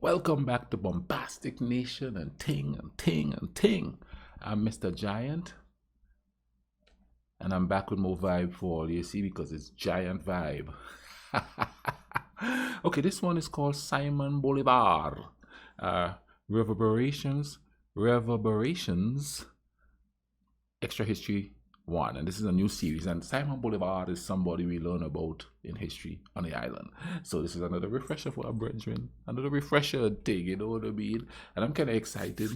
Welcome back to Bombastic Nation and Ting and Ting and Ting. I'm Mr. Giant, and I'm back with more vibe for all you see because it's Giant Vibe. Okay, this one is called Simon Bolivar. Reverberations, Extra History 1. And this is a new series. And Simon Bolivar is somebody we learn about in history on the island. So this is another refresher for our brethren. Another refresher thing, you know what I mean? And I'm kind of excited.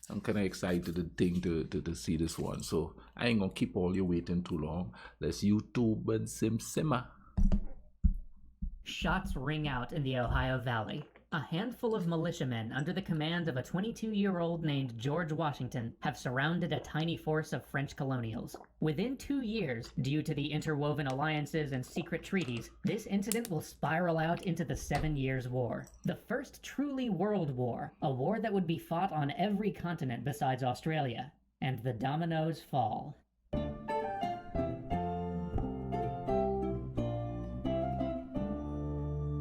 To see this one. So I ain't gonna keep all you waiting too long. Let's YouTube and simmer. Shots ring out in the Ohio Valley. A handful of militiamen under the command of a 22-year-old named George Washington have surrounded a tiny force of French colonials. Within 2 years, due to the interwoven alliances and secret treaties, this incident will spiral out into the 7 Years' War. The first truly world war, a war that would be fought on every continent besides Australia. And the dominoes fall.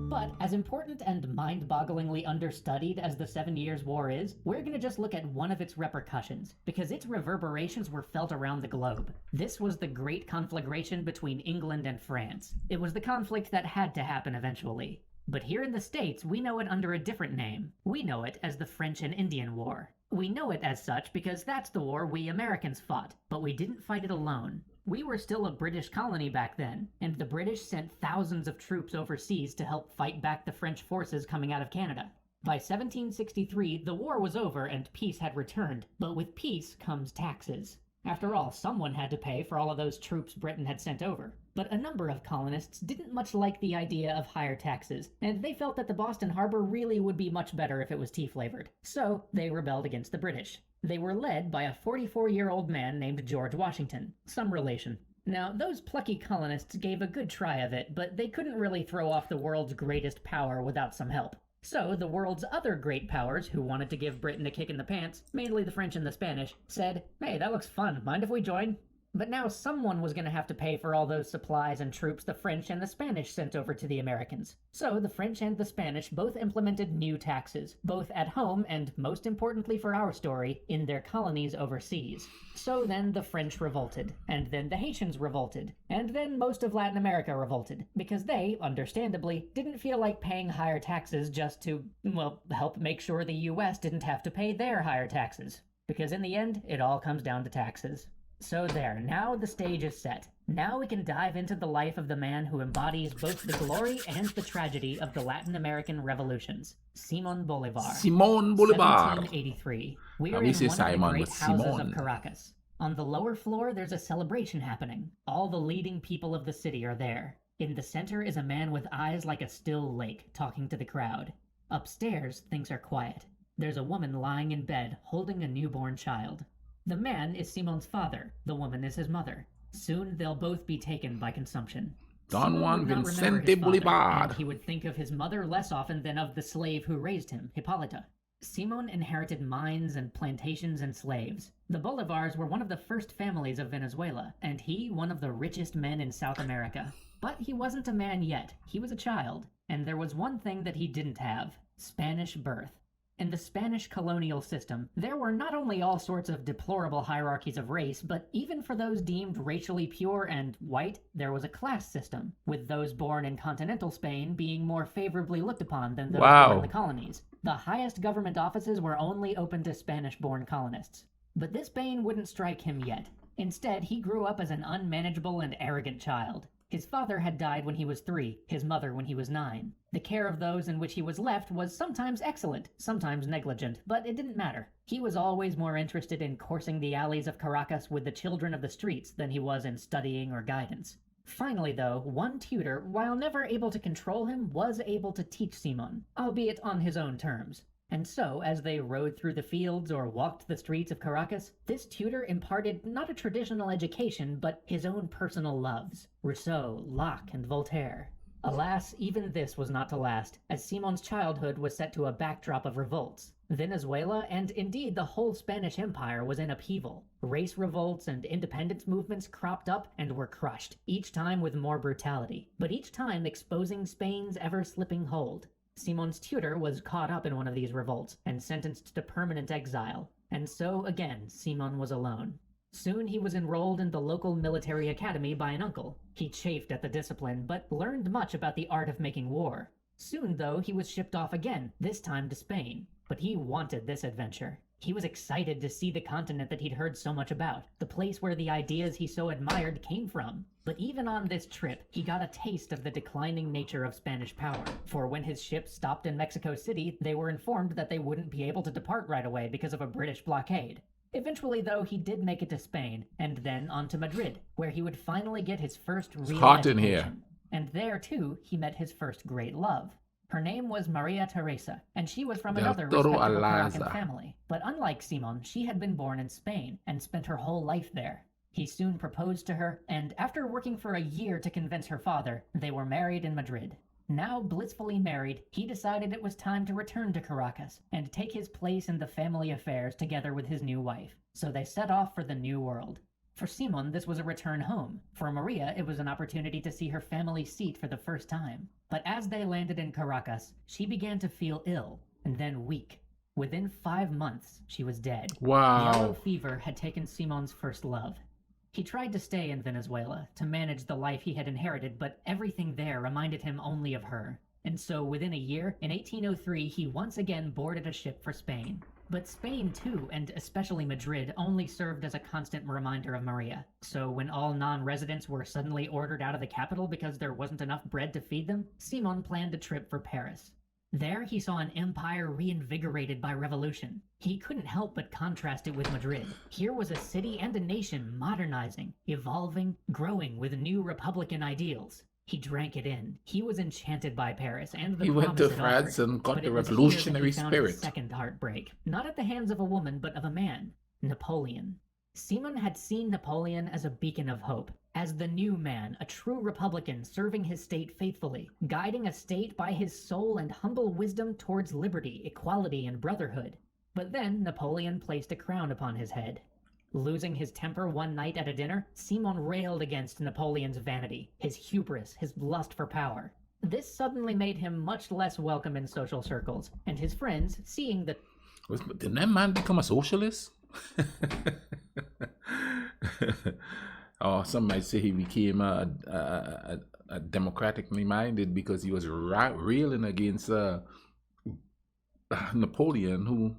But as important and mind-bogglingly understudied as the 7 Years' War is, we're gonna just look at one of its repercussions, because its reverberations were felt around the globe. This was the great conflagration between England and France. It was the conflict that had to happen eventually. But here in the States, we know it under a different name. We know it as the French and Indian War. We know it as such because that's the war we Americans fought, but we didn't fight it alone. We were still a British colony back then, and the British sent thousands of troops overseas to help fight back the French forces coming out of Canada. By 1763, the war was over and peace had returned, but with peace comes taxes. After all, someone had to pay for all of those troops Britain had sent over. But a number of colonists didn't much like the idea of higher taxes, and they felt that the Boston Harbor really would be much better if it was tea-flavored. So, they rebelled against the British. They were led by a 44-year-old man named George Washington, some relation. Now, those plucky colonists gave a good try of it, but they couldn't really throw off the world's greatest power without some help. So, the world's other great powers, who wanted to give Britain a kick in the pants, mainly the French and the Spanish, said, "Hey, that looks fun, mind if we join?" But now someone was going to have to pay for all those supplies and troops the French and the Spanish sent over to the Americans. So the French and the Spanish both implemented new taxes, both at home and, most importantly for our story, in their colonies overseas. So then the French revolted, and then the Haitians revolted, and then most of Latin America revolted, because they, understandably, didn't feel like paying higher taxes just to, well, help make sure the US didn't have to pay their higher taxes. Because in the end, it all comes down to taxes. So there, now the stage is set. Now we can dive into the life of the man who embodies both the glory and the tragedy of the Latin American revolutions, Simón Bolívar. Simón Bolivar. 1783. We are We in say one Simon, of the great but houses Simón. of Caracas. On the lower floor, there's a celebration happening. All the leading people of the city are there. In the center is a man with eyes like a still lake, talking to the crowd. Upstairs, things are quiet. There's a woman lying in bed, holding a newborn child. The man is Simon's father, the woman is his mother. Soon they'll both be taken by consumption. Don Juan Simon would not remember Vicente his father, Bolivar. and he would think of his mother less often than of the slave who raised him, Hippolyta. Simon inherited mines and plantations and slaves. The Bolivars were one of the first families of Venezuela, and he one of the richest men in South America. But he wasn't a man yet, he was a child, and there was one thing that he didn't have: Spanish birth. In the Spanish colonial system, there were not only all sorts of deplorable hierarchies of race, but even for those deemed racially pure and white, there was a class system, with those born in continental Spain being more favorably looked upon than those born in the colonies. The highest government offices were only open to Spanish-born colonists. But this bane wouldn't strike him yet. Instead, he grew up as an unmanageable and arrogant child. His father had died when he was 3, his mother when he was 9. The care of those in which he was left was sometimes excellent, sometimes negligent, but it didn't matter. He was always more interested in coursing the alleys of Caracas with the children of the streets than he was in studying or guidance. Finally, though, one tutor, while never able to control him, was able to teach Simon, albeit on his own terms. And so, as they rode through the fields or walked the streets of Caracas, this tutor imparted not a traditional education, but his own personal loves: Rousseau, Locke, and Voltaire. Alas, even this was not to last, as Simon's childhood was set to a backdrop of revolts. Venezuela, and indeed the whole Spanish Empire, was in upheaval. Race revolts and independence movements cropped up and were crushed, each time with more brutality, but each time exposing Spain's ever-slipping hold. Simon's tutor was caught up in one of these revolts and sentenced to permanent exile, and so again Simon was alone. Soon he was enrolled in the local military academy by an uncle. He chafed at the discipline, but learned much about the art of making war. Soon, though, he was shipped off again, this time to Spain. But he wanted this adventure. He was excited to see the continent that he'd heard so much about, the place where the ideas he so admired came from. But even on this trip, he got a taste of the declining nature of Spanish power. For when his ship stopped in Mexico City, they were informed that they wouldn't be able to depart right away because of a British blockade. Eventually, though, he did make it to Spain, and then on to Madrid, where he would finally get his first real hot education. in here. And there, too, he met his first great love. Her name was Maria Teresa, and she was from another respectable Moroccan family. But unlike Simon, she had been born in Spain and spent her whole life there. He soon proposed to her, and after working for a year to convince her father, they were married in Madrid. Now blissfully married, he decided it was time to return to Caracas and take his place in the family affairs together with his new wife. So they set off for the new world. For Simon, this was a return home. For Maria, it was an opportunity to see her family seat for the first time. But as they landed in Caracas, she began to feel ill, and then weak. Within 5 months, she was dead. Wow. Yellow fever had taken Simon's first love. He tried to stay in Venezuela to manage the life he had inherited, but everything there reminded him only of her. And so within a year, in 1803, he once again boarded a ship for Spain. But Spain, too, and especially Madrid, only served as a constant reminder of Maria. So when all non-residents were suddenly ordered out of the capital because there wasn't enough bread to feed them, Simon planned a trip for Paris. There he saw an empire reinvigorated by revolution. He couldn't help but contrast it with Madrid. Here was a city and a nation modernizing, evolving, growing with new republican ideals. He drank it in. He was enchanted by Paris and the He went to France and got the revolutionary spirit. Second heartbreak, not at the hands of a woman, but of a man, Napoleon. Simon had seen Napoleon as a beacon of hope, as the new man, a true republican serving his state faithfully, guiding a state by his soul and humble wisdom towards liberty, equality, and brotherhood. But then Napoleon placed a crown upon his head. Losing his temper one night at a dinner, Simon railed against Napoleon's vanity, his hubris, his lust for power. This suddenly made him much less welcome in social circles, and his friends, seeing that... Didn't that man become a socialist? Or some might say he became a democratically minded because he was railing against Napoleon, who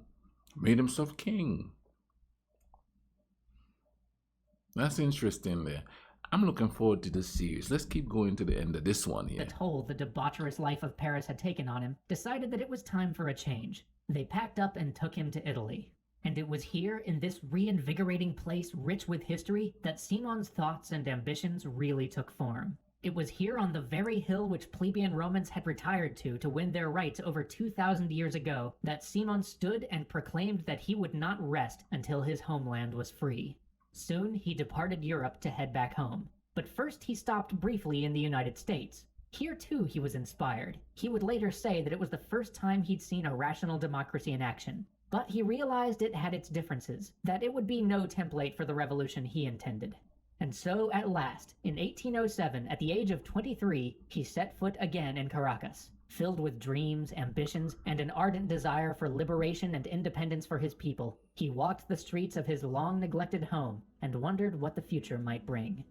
made himself king. That's interesting there. I'm looking forward to this series. Let's keep going to the end of this one here. The toll the debaucherous life of Paris had taken on him, decided that it was time for a change. They packed up and took him to Italy. And it was here, in this reinvigorating place rich with history, that Simon's thoughts and ambitions really took form. It was here on the very hill which plebeian Romans had retired to win their rights over 2,000 years ago, that Simon stood and proclaimed that he would not rest until his homeland was free. Soon he departed Europe to head back home. But first he stopped briefly in the United States. Here too he was inspired. He would later say that it was the first time he'd seen a rational democracy in action. But he realized it had its differences, that it would be no template for the revolution he intended. And so, at last, in 1807, at the age of 23, he set foot again in Caracas. Filled with dreams, ambitions, and an ardent desire for liberation and independence for his people, he walked the streets of his long-neglected home and wondered what the future might bring.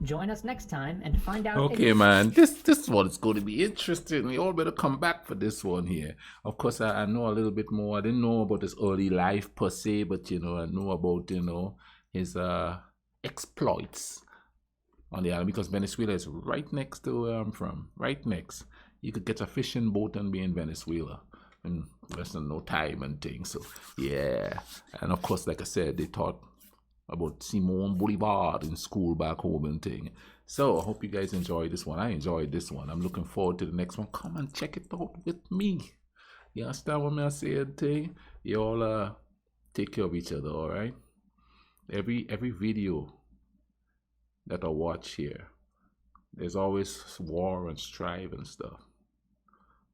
Join us next time and find out... Okay, man, this one is going to be interesting. We all better come back for this one here. Of course, I know a little bit more. I didn't know about his early life per se, but, I know about, his exploits on the island, because Venezuela is right next to where I'm from. Right next. You could get a fishing boat and be in Venezuela in less than no time and things. So, yeah. And, of course, like I said, they taught about Simón Bolívar in school back home and thing. So I hope you guys enjoyed this one. I enjoyed this one. I'm looking forward to the next one. Come and check it out with me. You understand what I say? Thing? You all take care of each other, all right? Every video that I watch here, there's always war and strife and stuff.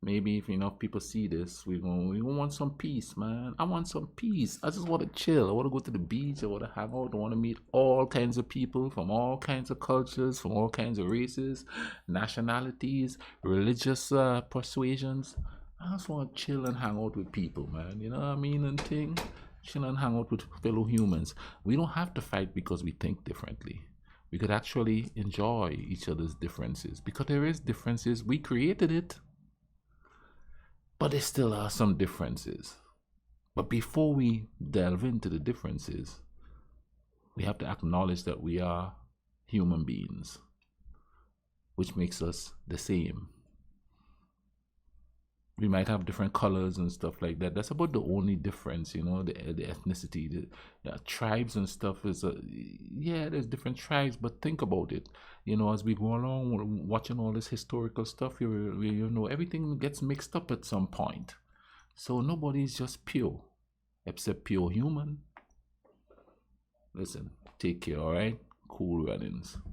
Maybe if enough people see this, we want some peace, man. I want some peace. I just want to chill. I want to go to the beach. I want to hang out. I want to meet all kinds of people from all kinds of cultures, from all kinds of races, nationalities, religious persuasions. I just want to chill and hang out with people, man. You know what I mean? And thing, chill and hang out with fellow humans. We don't have to fight because we think differently. We could actually enjoy each other's differences because there is differences. We created it, but there still are some differences. But before we delve into the differences, we have to acknowledge that we are human beings, which makes us the same. We might have different colors and stuff like that. That's about the only difference, you know, the ethnicity, the tribes and stuff is, yeah, there's different tribes, but think about it, you know, as we go along watching all this historical stuff, you know, everything gets mixed up at some point. So nobody's just pure, except pure human. Listen, take care, all right? Cool runnings.